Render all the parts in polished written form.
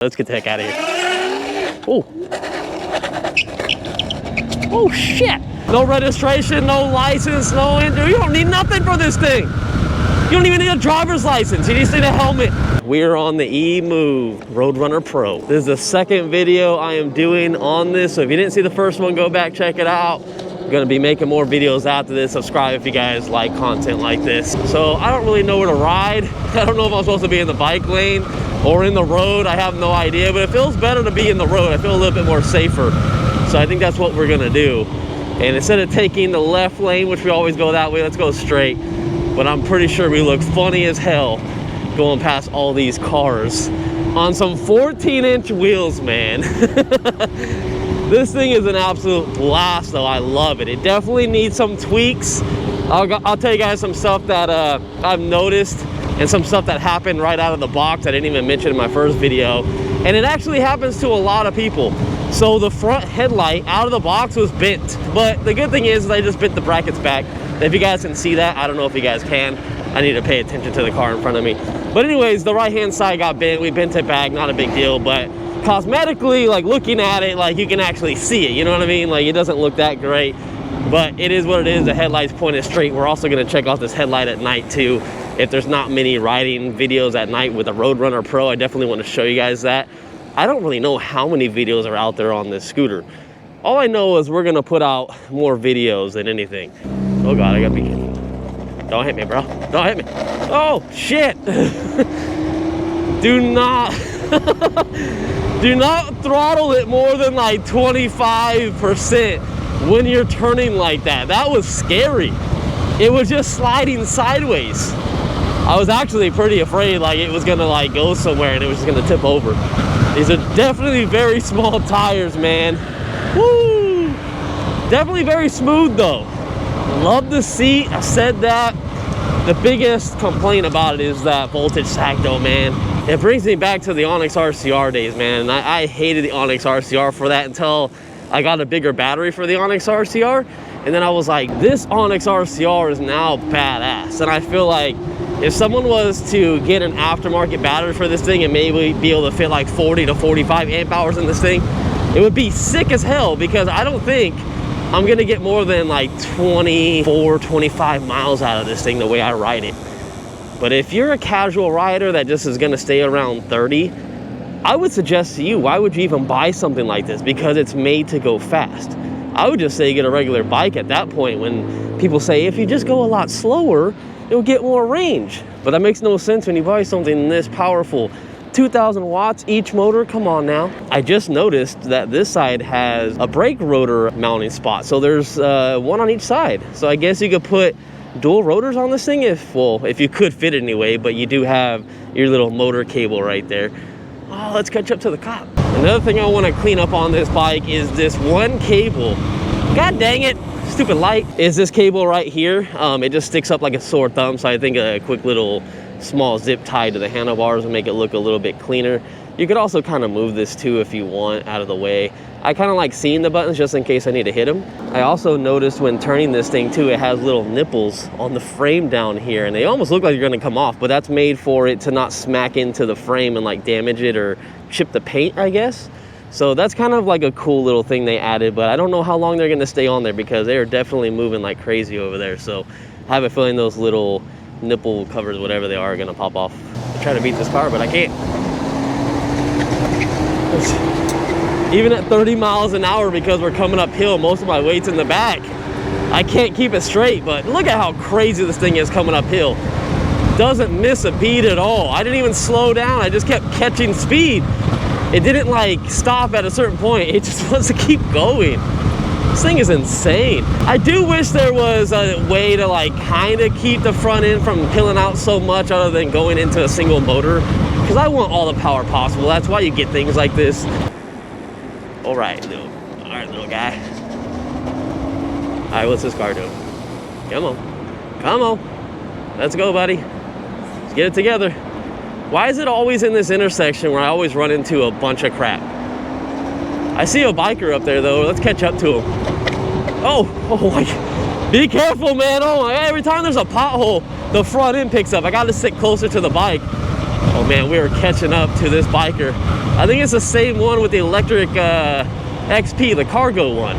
Let's get the heck out of here. Oh. Oh shit. No registration, no license, no injury. You don't need nothing for this thing. You don't even need a driver's license. You just need a helmet. We're on the E-Move ROADRUNNER Pro. This is the second video I am doing on this. So if you didn't see the first one, go back, check it out. I'm gonna be making more videos after this. Subscribe if you guys like content like this. So I don't really know where to ride. I don't know if I'm supposed to be in the bike lane or in the road. I have no idea, but it feels better to be in the road. I feel a little bit more safer. So I think that's what we're gonna do. And instead of taking the left lane, which we always go that way, let's go straight. But I'm pretty sure we look funny as hell going past all these cars on some 14-inch wheels, man. This thing is an absolute blast though. I love it. It definitely needs some tweaks. I'll tell you guys some stuff that I've noticed and some stuff that happened right out of the box I didn't even mention in my first video. And it actually happens to a lot of people. So the front headlight out of the box was bent. But the good thing is I just bent the brackets back. If you guys can see that, I don't know if you guys can. I need to pay attention to the car in front of me. But anyways, the right-hand side got bent. We bent it back, not a big deal. But cosmetically, like looking at it, like you can actually see it. You know what I mean? Like it doesn't look that great. But it is what it is. The headlight's pointed straight. We're also gonna check out this headlight at night too. If there's not many riding videos at night with a ROADRUNNER Pro, I definitely want to show you guys that. I don't really know how many videos are out there on this scooter. All I know is we're gonna put out more videos than anything. Oh God, I gotta be kidding. Don't hit me, bro. Don't hit me. Oh, shit. Do not, do not throttle it more than like 25% when you're turning like that. That was scary. It was just sliding sideways. I was actually pretty afraid like it was gonna like go somewhere and it was just gonna tip over. These are definitely very small tires, man. Woo! Definitely very smooth though. Love the seat. I said that. The biggest complaint about it is that voltage sag though, man. It brings me back to the Onyx RCR days, man. And I hated the Onyx RCR for that until I got a bigger battery for the Onyx RCR. And then I was like, this Onyx RCR is now badass. And I feel like if someone was to get an aftermarket battery for this thing and maybe be able to fit like 40 to 45 amp hours in this thing, it would be sick as hell, because I don't think I'm gonna get more than like 24, 25 miles out of this thing the way I ride it. But if you're a casual rider that just is gonna stay around 30, I would suggest to you, why would you even buy something like this? Because it's made to go fast. I would just say get a regular bike at that point, when people say, if you just go a lot slower, you'll get more range. But that makes no sense when you buy something this powerful. 2,000 watts each motor, come on now. I just noticed that this side has a brake rotor mounting spot. So there's one on each side. So I guess you could put dual rotors on this thing if you could fit it anyway, but you do have your little motor cable right there. Oh, let's catch up to the cop. Another thing I want to clean up on this bike is this one cable. God dang it, stupid light. Is this cable right here. It just sticks up like a sore thumb, so I think a quick little small zip tie to the handlebars will make it look a little bit cleaner. You could also kind of move this too if you want out of the way. I kind of like seeing the buttons just in case I need to hit them. I also noticed when turning this thing too, it has little nipples on the frame down here, and they almost look like they're gonna come off, but that's made for it to not smack into the frame and like damage it or chip the paint, I guess. So that's kind of like a cool little thing they added, but I don't know how long they're gonna stay on there because they are definitely moving like crazy over there. So I have a feeling those little nipple covers, whatever they are gonna pop off. I try to beat this car, but I can't. Even at 30 miles an hour, because we're coming uphill, most of my weight's in the back, I can't keep it straight. But look at how crazy this thing is coming uphill. Doesn't miss a beat at all. I didn't even slow down. I just kept catching speed. It didn't like stop at a certain point. It just wants to keep going. This thing is insane. I do wish there was a way to like kind of keep the front end from killing out so much other than going into a single motor, because I want all the power possible. That's why you get things like this. All right, little guy. All right, what's this car doing? Come on, come on. Let's go, buddy. Let's get it together. Why is it always in this intersection where I always run into a bunch of crap? I see a biker up there though. Let's catch up to him. Oh my, be careful, man. Oh my, every time there's a pothole, the front end picks up. I gotta sit closer to the bike. Oh man, we are catching up to this biker. I think it's the same one with the electric XP, the cargo one.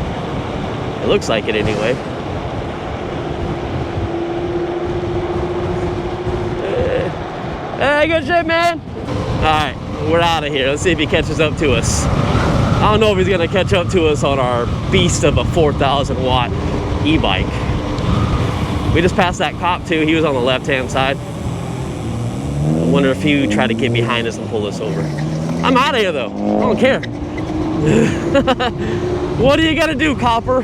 It looks like it anyway. Hey, good shit, man. All right, we're out of here. Let's see if he catches up to us. I don't know if he's gonna catch up to us on our beast of a 4,000 watt e-bike. We just passed that cop too. He was on the left-hand side. I wonder if he tried to get behind us and pull us over. I'm out of here though. I don't care. What are you gonna do, copper?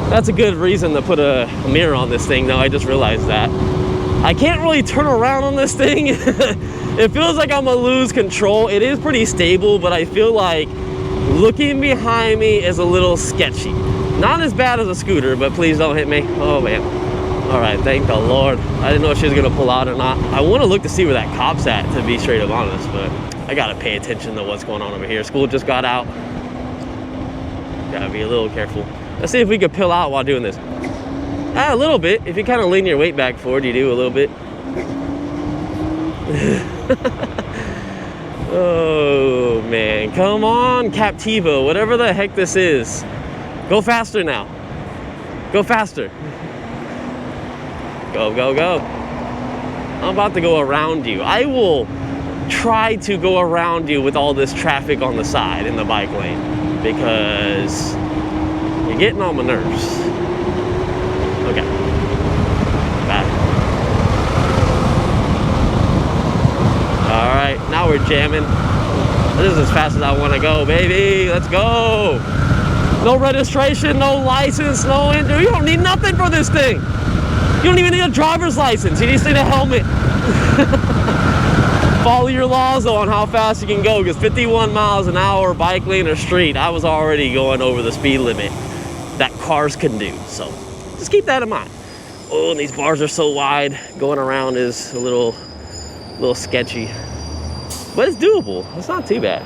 That's a good reason to put a mirror on this thing though. I just realized that. I can't really turn around on this thing. It feels like I'm gonna lose control. It is pretty stable, but I feel like looking behind me is a little sketchy. Not as bad as a scooter, but please don't hit me. Oh man. All right, thank the Lord. I didn't know if she was gonna pull out or not. I wanna look to see where that cop's at, to be straight up honest, but I gotta pay attention to what's going on over here. School just got out. Gotta be a little careful. Let's see if we could pill out while doing this. A little bit. If you kind of lean your weight back forward, you do a little bit. Oh man, come on, Captiva, whatever the heck this is. Go faster now. Go faster. Go, go, go. I'm about to go around you. I will try to go around you with all this traffic on the side in the bike lane because you're getting on my nerves. Okay. Back. All right, now we're jamming. This is as fast as I want to go, baby. Let's go. No registration, no license, no injury. You don't need nothing for this thing. You don't even need a driver's license. You just need a helmet. Follow your laws though on how fast you can go, because 51 miles an hour, bike lane or street, I was already going over the speed limit that cars can do. So just keep that in mind. Oh, and these bars are so wide. Going around is a little sketchy, but it's doable. It's not too bad.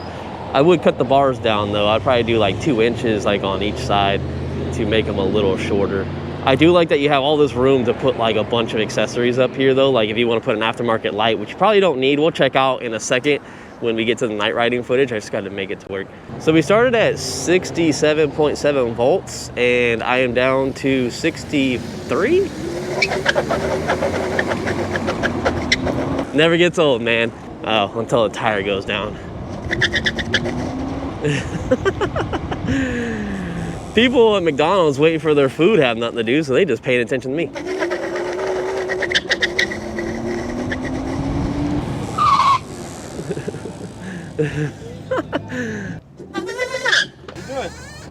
I would cut the bars down though. I'd probably do like 2 inches like on each side to make them a little shorter. I do like that you have all this room to put like a bunch of accessories up here though. Like if you want to put an aftermarket light, which you probably don't need, we'll check out in a second when we get to the night riding footage. I just got to make it to work. So we started at 67.7 volts and I am down to 63. Never gets old, man. Oh, until the tire goes down. People at McDonald's waiting for their food have nothing to do, so they just paying attention to me.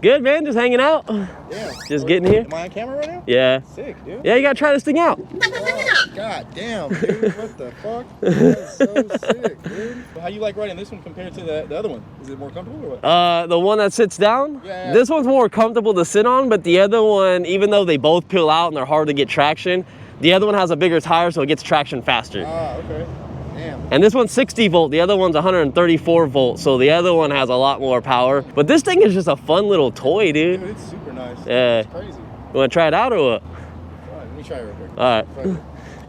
Good, man. Just hanging out. Yeah. Just getting here. Am I on camera right now? Yeah. Sick, dude. Yeah, you gotta try this thing out. Oh, God damn, dude. What the fuck? That's so sick, dude. How you like riding this one compared to the other one? Is it more comfortable or what? The one that sits down? Yeah. This one's more comfortable to sit on, but the other one, even though they both peel out and they're hard to get traction, the other one has a bigger tire, so it gets traction faster. Ah, okay. Damn. And this one's 60 volt, the other one's 134 volts, so the other one has a lot more power. But this thing is just a fun little toy, dude. Dude, it's super nice. Yeah. It's crazy. You wanna try it out or what? All right, let me try it real quick. All right.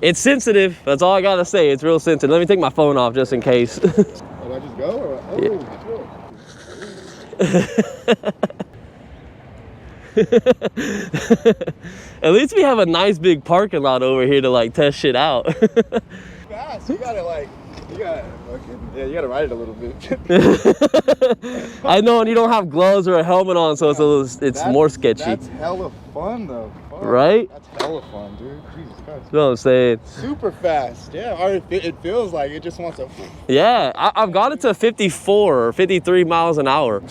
It's sensitive, that's all I gotta say. It's real sensitive. Let me take my phone off just in case. Oh, do I just go or what? Oh, Yeah. At least we have a nice big parking lot over here to like test shit out. Fast. You gotta you gotta ride it a little bit. I know, and you don't have gloves or a helmet on, so it's more sketchy. That's hella fun though. Fuck. Right? That's hella fun, dude. Jesus Christ. You know what I'm saying? Super fast. Yeah, or it feels like it just wants to. Yeah, I've got it to 54 or 53 miles an hour.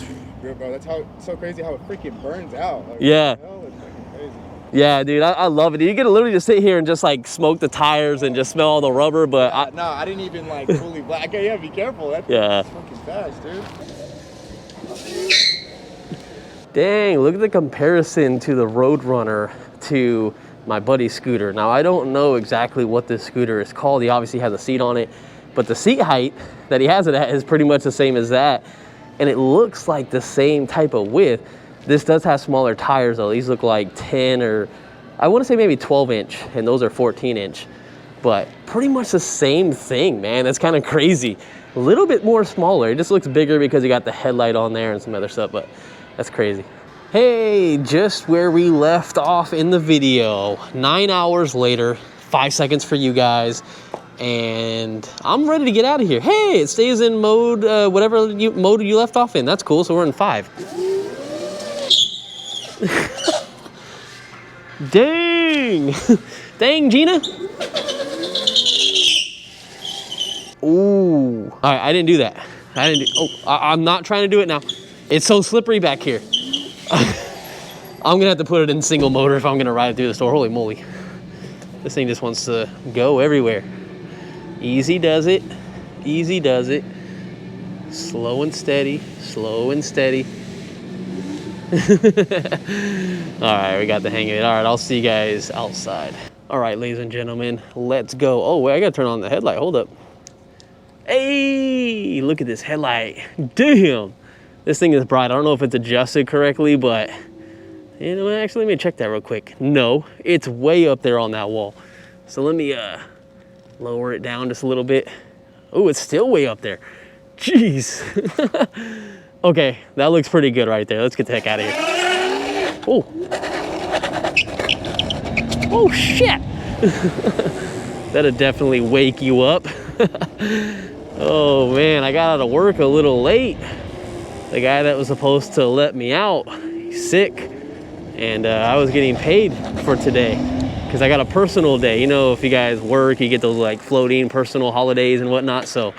Bro, that's how it's so crazy how it freaking burns out. Like, Yeah. hell, it's fucking crazy. Yeah, dude, I love it. You can literally just sit here and just like smoke the tires and just smell all the rubber, but No, I didn't even like fully black. Okay, yeah, be careful. That's fucking fast, dude. Dang, look at the comparison to the ROADRUNNER to my buddy's scooter. Now, I don't know exactly what this scooter is called. He obviously has a seat on it, but the seat height that he has it at is pretty much the same as that. And it looks like the same type of width. This does have smaller tires though. These look like 10 or I want to say maybe 12 inch, and those are 14 inch. but pretty much the same thing, man. That's kind of crazy. A little bit more smaller. It just looks bigger because you got the headlight on there and some other stuff, but that's crazy. Hey, just where we left off in the video. 9 hours later, 5 seconds for you guys, and I'm ready to get out of here. Hey, it stays in mode, whatever mode you left off in. That's cool, so we're in 5. Dang! Dang, Gina! Ooh. All right, I didn't do that. I'm not trying to do it now. It's so slippery back here. I'm gonna have to put it in single motor if I'm gonna ride it through the store. Holy moly. This thing just wants to go everywhere. Easy does it. Easy does it. Slow and steady. Slow and steady. All right, we got the hang of it. All right, I'll see you guys outside. All right, ladies and gentlemen, let's go. Oh, wait, I gotta turn on the headlight. Hold up. Hey, look at this headlight. Damn. This thing is bright. I don't know if it's adjusted correctly, but you know, actually, let me check that real quick. No, it's way up there on that wall. So let me lower it down just a little bit. Oh, it's still way up there. Jeez. Okay, that looks pretty good right there. Let's get the heck out of here. Oh. Oh, shit. That'll definitely wake you up. Oh, man, I got out of work a little late. The guy that was supposed to let me out, he's sick. And I was getting paid for today because I got a personal day. You know, if you guys work, you get those like floating personal holidays and whatnot. So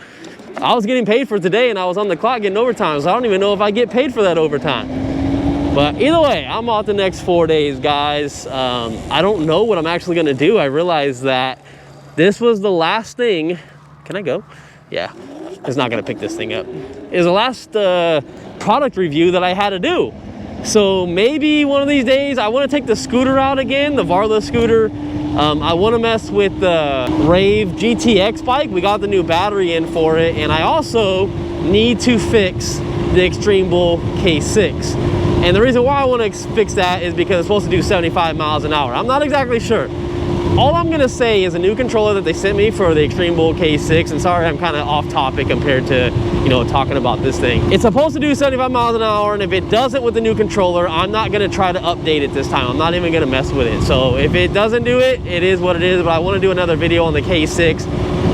I was getting paid for today and I was on the clock getting overtime. So I don't even know if I get paid for that overtime. But either way, I'm off the next 4 days, guys. I don't know what I'm actually gonna do. I realized that this was the last thing. Can I go? Yeah, it's not gonna pick this thing up. It was the last product review that I had to do. So maybe one of these days I want to take the scooter out again, the Varla scooter. I want to mess with the Rave GTX bike. We got the new battery in for it, and I also need to fix the Extreme Bull K6. And the reason why I want to fix that is because it's supposed to do 75 miles an hour. I'm not exactly sure. All I'm gonna say is a new controller that they sent me for the Extreme Bull K6, and sorry I'm kind of off topic compared to, you know, talking about this thing. It's supposed to do 75 miles an hour, and if it doesn't with the new controller, I'm not gonna try to update it this time. I'm not even gonna mess with it. So if it doesn't do it, it is what it is, but I wanna do another video on the K6,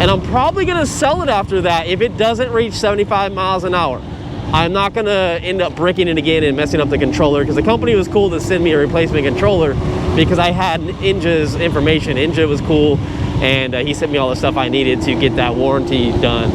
and I'm probably gonna sell it after that if it doesn't reach 75 miles an hour. I'm not gonna end up bricking it again and messing up the controller, because the company was cool to send me a replacement controller because I had Inja's information. Inja was cool, and he sent me all the stuff I needed to get that warranty done.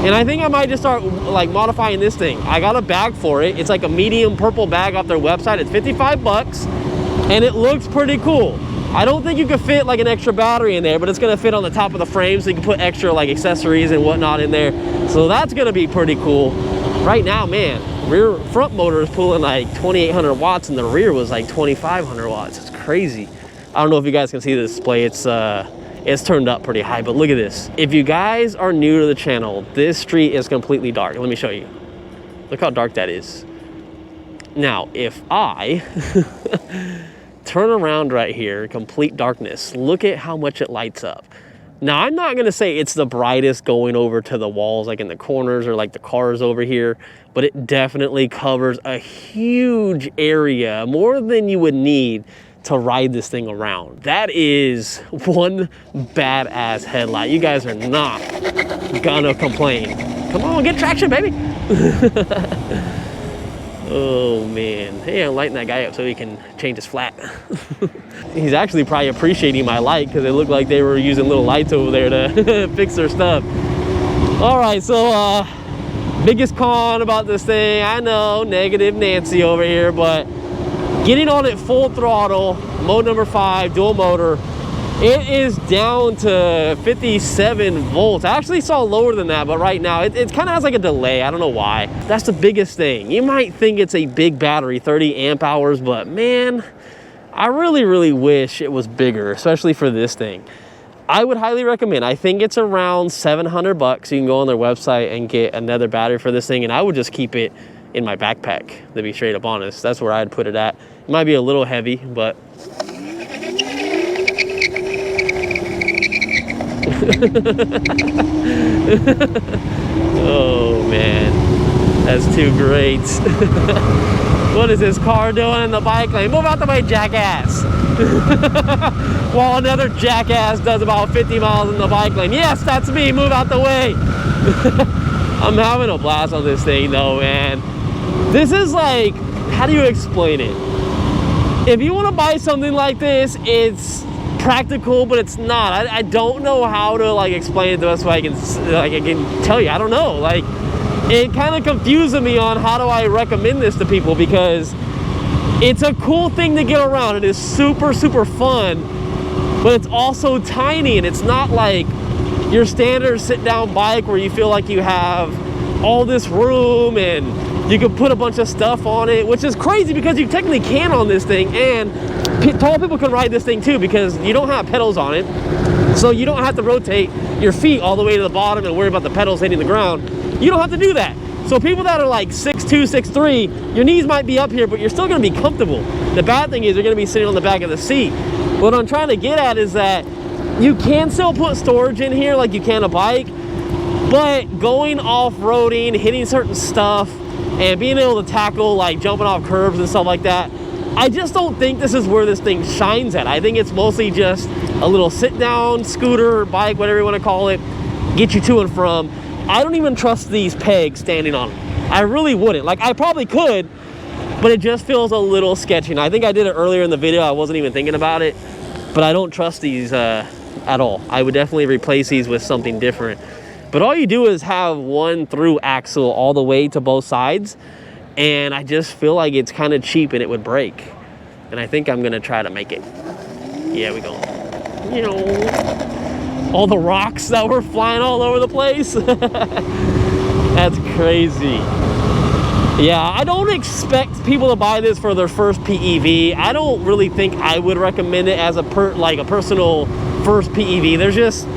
And I think I might just start like modifying this thing. I got a bag for it. It's like a medium purple bag off their website. It's 55 bucks, and it looks pretty cool. I don't think you could fit like an extra battery in there, but it's gonna fit on the top of the frame, so you can put extra like accessories and whatnot in there. So that's gonna be pretty cool. Right now, man, front motor is pulling like 2,800 watts, and the rear was like 2,500 watts. It's crazy. I don't know if you guys can see the display. It's turned up pretty high, but look at this. If you guys are new to the channel, this street is completely dark. Let me show you. Look how dark that is. Now, if I turn around right here, complete darkness, look at how much it lights up. Now, I'm not gonna say it's the brightest going over to the walls, like in the corners or like the cars over here, but it definitely covers a huge area, more than you would need to ride this thing around. That is one badass headlight. You guys are not gonna complain. Come on, get traction, baby. Oh man, hey, I'm lighting that guy up so he can change his flat. He's actually probably appreciating my light because it looked like they were using little lights over there to fix their stuff. All right, so biggest con about this thing, I know, negative Nancy over here, but getting on it full throttle, mode number 5, dual motor, it is down to 57 volts. I actually saw lower than that, but right now it kind of has like a delay. I don't know why. That's the biggest thing. You might think it's a big battery, 30 amp hours, but man, I really, really wish it was bigger, especially for this thing. I would highly recommend. I think it's around 700 bucks. You can go on their website and get another battery for this thing, and I would just keep it in my backpack, to be straight up honest. That's where I'd put it at. It might be a little heavy, but Oh man, that's too great. What is this car doing in the bike lane? Move out the way, jackass. While another jackass does about 50 miles in the bike lane. Yes, that's me, move out the way. I'm having a blast on this thing though, man. This is like, how do you explain it? If you want to buy something like this, it's practical, but it's not. I don't know how to like explain it the best way I can tell you. I don't know. Like, it kind of confuses me on how do I recommend this to people, because it's a cool thing to get around. It is super, super fun, but it's also tiny, and it's not like your standard sit-down bike where you feel like you have all this room and you can put a bunch of stuff on it, which is crazy because you technically can on this thing, and tall people can ride this thing too because you don't have pedals on it, so you don't have to rotate your feet all the way to the bottom and worry about the pedals hitting the ground. You don't have to do that. So people that are like 6'2", 6'3", your knees might be up here, but you're still gonna be comfortable. The bad thing is you're gonna be sitting on the back of the seat. What I'm trying to get at is that you can still put storage in here like you can a bike, but going off-roading, hitting certain stuff, and being able to tackle like jumping off curbs and stuff like that, I just don't think this is where this thing shines at. I think it's mostly just a little sit-down scooter, bike, whatever you want to call it, get you to and from. I don't even trust these pegs standing on them. I really wouldn't. Like, I probably could, but it just feels a little sketchy. And I think I did it earlier in the video. I wasn't even thinking about it, but I don't trust these at all. I would definitely replace these with something different. But all you do is have one through axle all the way to both sides, and I just feel like it's kind of cheap and it would break. And I think I'm gonna try to make it. Yeah, we go. You know, all the rocks that were flying all over the place. That's crazy. Yeah, I don't expect people to buy this for their first PEV. I don't really think I would recommend it as a personal first PEV. There's just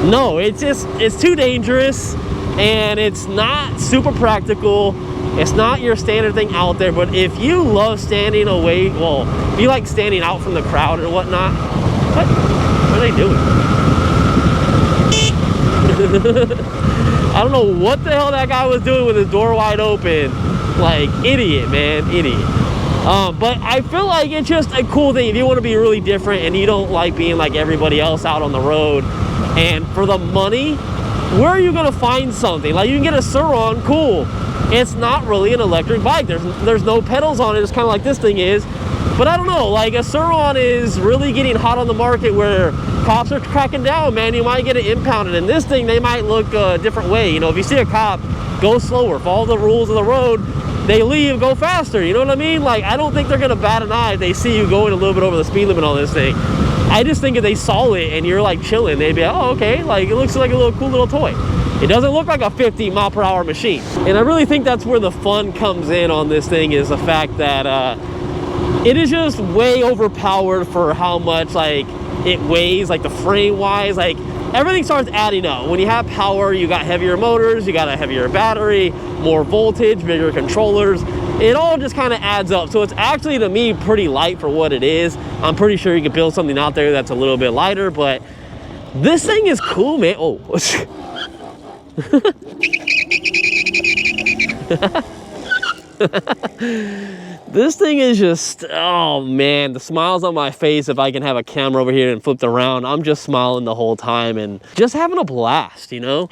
no, it's too dangerous, and it's not super practical. It's not your standard thing out there. But if you love standing away, well, if you like standing out from the crowd and whatnot, what are they doing? I don't know what the hell that guy was doing with his door wide open. Like, idiot, man, idiot. But I feel like it's just a cool thing. If you want to be really different and you don't like being like everybody else out on the road, and for the money, where are you gonna find something? Like, you can get a Sur-Ron, cool. It's not really an electric bike. There's no pedals on it. It's kind of like this thing is. But I don't know, like a Sur-Ron is really getting hot on the market where cops are cracking down, man. You might get it impounded. And this thing, they might look a different way. You know, if you see a cop, go slower. Follow the rules of the road. They leave, go faster. You know what I mean? Like, I don't think they're gonna bat an eye if they see you going a little bit over the speed limit on this thing. I just think if they saw it and you're like chilling, they'd be like, oh, okay, like it looks like a little cool little toy. It doesn't look like a 50-mile-per-hour machine. And I really think that's where the fun comes in on this thing, is the fact that it is just way overpowered for how much like it weighs, like the frame wise, like everything starts adding up. When you have power, you got heavier motors, you got a heavier battery, more voltage, bigger controllers. It all just kind of adds up. So it's actually, to me, pretty light for what it is. I'm pretty sure you could build something out there that's a little bit lighter, but this thing is cool, man. Oh. This thing is just, oh man, the smiles on my face. If I can have a camera over here and flipped around, I'm just smiling the whole time and just having a blast, you know?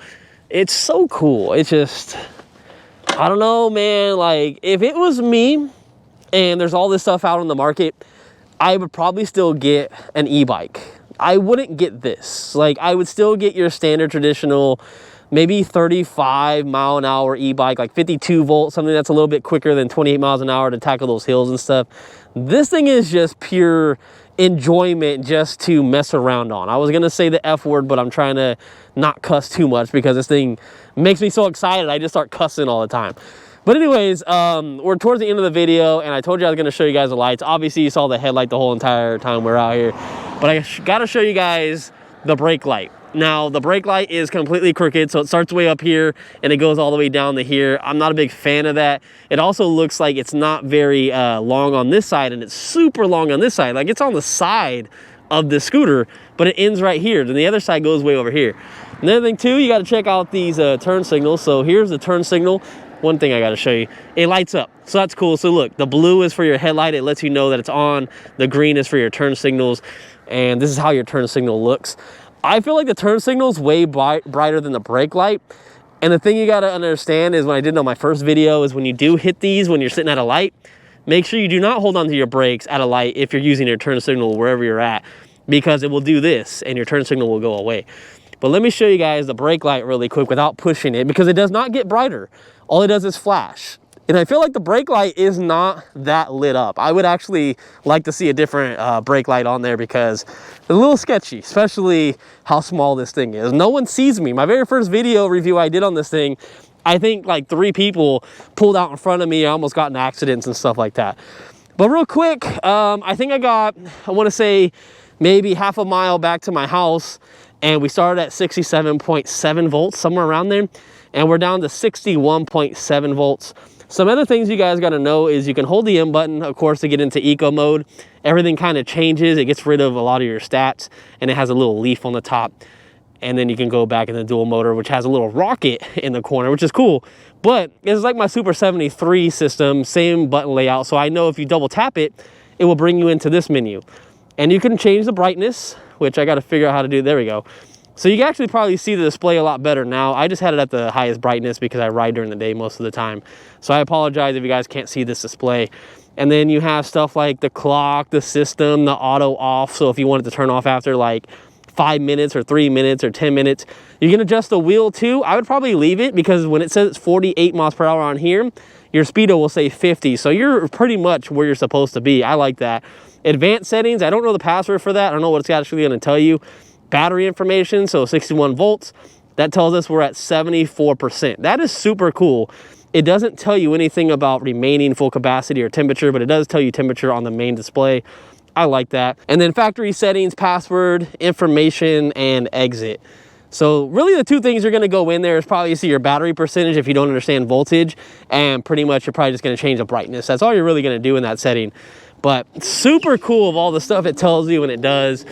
It's so cool. It's just, I don't know, man. Like, if it was me and there's all this stuff out on the market, I would probably still get an e-bike. I wouldn't get this. Like, I would still get your standard traditional, maybe 35-mile-an-hour e-bike, like 52 volt, something that's a little bit quicker than 28 miles an hour to tackle those hills and stuff. This thing is just pure enjoyment just to mess around on. I was gonna say the F word, but I'm trying to not cuss too much because this thing makes me so excited. I just start cussing all the time. But anyways, we're towards the end of the video, and I told you I was gonna show you guys the lights. Obviously, you saw the headlight the whole entire time we're out here, but I gotta show you guys the brake light. Now, the brake light is completely crooked, so it starts way up here and it goes all the way down to here. I'm not a big fan of that. It also looks like it's not very long on this side, and it's super long on this side. Like, it's on the side of the scooter, but it ends right here. Then the other side goes way over here. Another thing too, you got to check out these turn signals. So here's the turn signal. One thing I got to show you, it lights up. So that's cool. So look, the blue is for your headlight. It lets you know that it's on. The green is for your turn signals. And this is how your turn signal looks. I feel like the turn signal is way brighter than the brake light. And the thing you got to understand is, when I did on my first video, is when you do hit these, when you're sitting at a light, make sure you do not hold on to your brakes at a light if you're using your turn signal wherever you're at, because it will do this and your turn signal will go away. But let me show you guys the brake light really quick without pushing it, because it does not get brighter. All it does is flash. And I feel like the brake light is not that lit up. I would actually like to see a different brake light on there, because it's a little sketchy, especially how small this thing is. No one sees me. My very first video review I did on this thing, I think like 3 people pulled out in front of me. I almost got in accidents and stuff like that. But real quick, I think I want to say maybe half a mile back to my house, and we started at 67.7 volts, somewhere around there. And we're down to 61.7 volts. Some other things you guys got to know is you can hold the M button, of course, to get into eco mode. Everything kind of changes. It gets rid of a lot of your stats, and it has a little leaf on the top. And then you can go back in the dual motor, which has a little rocket in the corner, which is cool. But it's like my Super 73 system, same button layout. So I know if you double tap it, it will bring you into this menu. And you can change the brightness, which I got to figure out how to do. There we go. So you can actually probably see the display a lot better now. I just had it at the highest brightness because I ride during the day most of the time. So I apologize if you guys can't see this display. And then you have stuff like the clock, the system, the auto off. So if you wanted to turn off after like 5 minutes or 3 minutes or 10 minutes, you can adjust the wheel too. I would probably leave it, because when it says it's 48 miles per hour on here, your speedo will say 50. So you're pretty much where you're supposed to be. I like that. Advanced settings, I don't know the password for that. I don't know what it's actually going to tell you. Battery information, so 61 volts, that tells us we're at 74%. That is super cool. It doesn't tell you anything about remaining full capacity or temperature, but it does tell you temperature on the main display. I like that. And then factory settings, password, information, and exit. So really the 2 things you're going to go in there is probably see your battery percentage if you don't understand voltage, and pretty much you're probably just going to change the brightness. That's all you're really going to do in that setting. But super cool of all the stuff it tells you, and it does.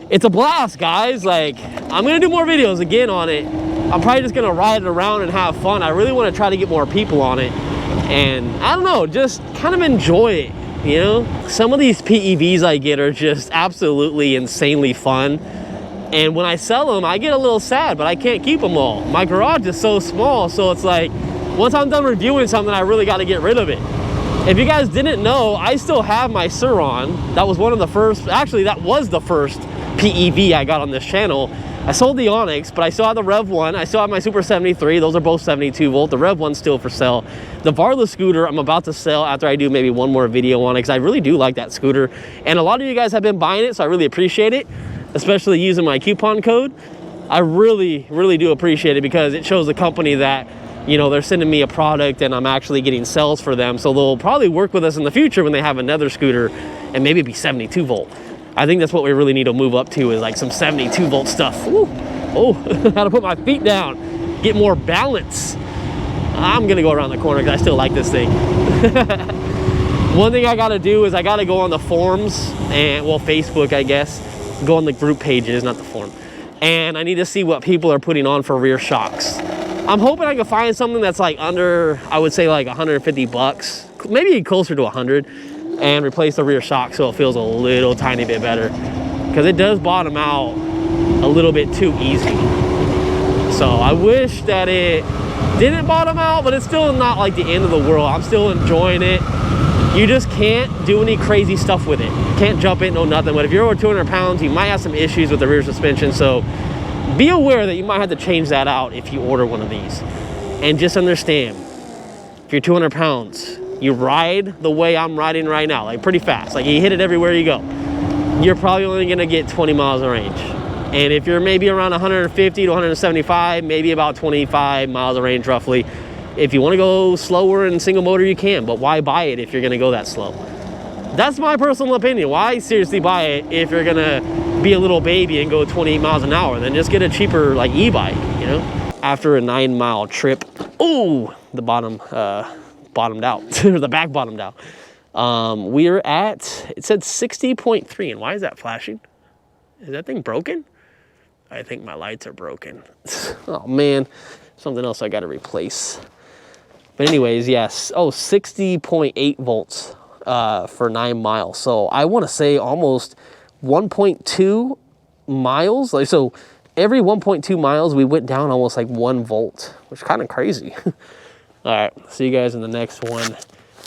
It's a blast, guys. Like, I'm gonna do more videos again on it. I'm probably just gonna ride it around and have fun. I really want to try to get more people on it, and I don't know, just kind of enjoy it, you know? Some of these PEVs I get are just absolutely insanely fun, and when I sell them, I get a little sad, but I can't keep them all. My garage is so small, so it's like, once I'm done reviewing something, I really got to get rid of it. If you guys didn't know, I still have my Sur-Ron. That was one of the first, actually that was the first PEV I got on this channel. I sold the Onyx, but I still have the Rev 1. I still have my Super 73. Those are both 72 volt. The Rev 1's still for sale. The Varla scooter I'm about to sell after I do maybe one more video on it, because I really do like that scooter. And a lot of you guys have been buying it, so I really appreciate it, especially using my coupon code. I really, really do appreciate it, because it shows the company that, you know, they're sending me a product and I'm actually getting sales for them. So they'll probably work with us in the future when they have another scooter and maybe be 72 volt. I think that's what we really need to move up to, is like some 72 volt stuff. Woo. Oh, how to put my feet down, get more balance. I'm gonna go around the corner because I still like this thing. One thing I gotta do is I gotta go on the forums, and well, Facebook, I guess, go on the group pages, not the forum. And I need to see what people are putting on for rear shocks. I'm hoping I can find something that's like under, I would say like 150 bucks, maybe closer to 100. And replace the rear shock so it feels a little tiny bit better, because it does bottom out a little bit too easy. So I wish that it didn't bottom out, but it's still not like the end of the world. I'm still enjoying it. You just can't do any crazy stuff with it. You can't jump it, no nothing. But if you're over 200 pounds, you might have some issues with the rear suspension. So be aware that you might have to change that out if you order one of these. And just understand, if you're 200 pounds, you ride the way I'm riding right now, like pretty fast. Like you hit it everywhere you go. You're probably only gonna get 20 miles of range. And if you're maybe around 150 to 175, maybe about 25 miles of range roughly. If you wanna go slower in single motor, you can, but why buy it if you're gonna go that slow? That's my personal opinion. Why seriously buy it if you're gonna be a little baby and go 28 miles an hour? Then just get a cheaper like e-bike, you know? After a 9-mile trip, ooh, the bottom, bottomed out, or the back bottomed out. We're at, it said 60.3, and why is that flashing? Is that thing broken? I think my lights are broken. Oh man, something else I gotta replace. But anyways, yes, 60.8 volts for 9 miles. So I wanna say almost 1.2 miles. Like, so every 1.2 miles, we went down almost like 1 volt, which is kind of crazy. All right, see you guys in the next one.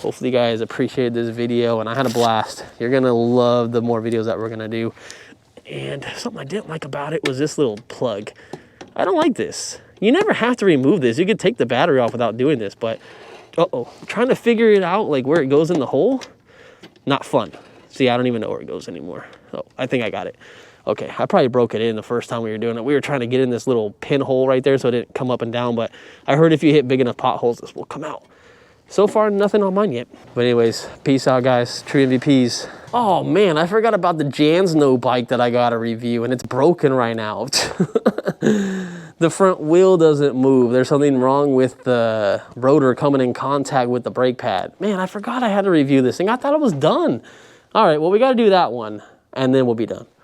Hopefully you guys appreciated this video and I had a blast. You're gonna love the more videos that we're gonna do. And something I didn't like about it was this little plug. I don't like this. You never have to remove this. You could take the battery off without doing this, but trying to figure it out, like where it goes in the hole, not fun. See, I don't even know where it goes anymore. Oh, I think I got it. Okay, I probably broke it in the first time we were doing it. We were trying to get in this little pinhole right there so it didn't come up and down, but I heard if you hit big enough potholes, this will come out. So far, nothing on mine yet. But anyways, peace out, guys. True MVPs. Oh man, I forgot about the Jansno bike that I gotta review, and it's broken right now. The front wheel doesn't move. There's something wrong with the rotor coming in contact with the brake pad. Man, I forgot I had to review this thing. I thought it was done. All right, well, we gotta do that one, and then we'll be done.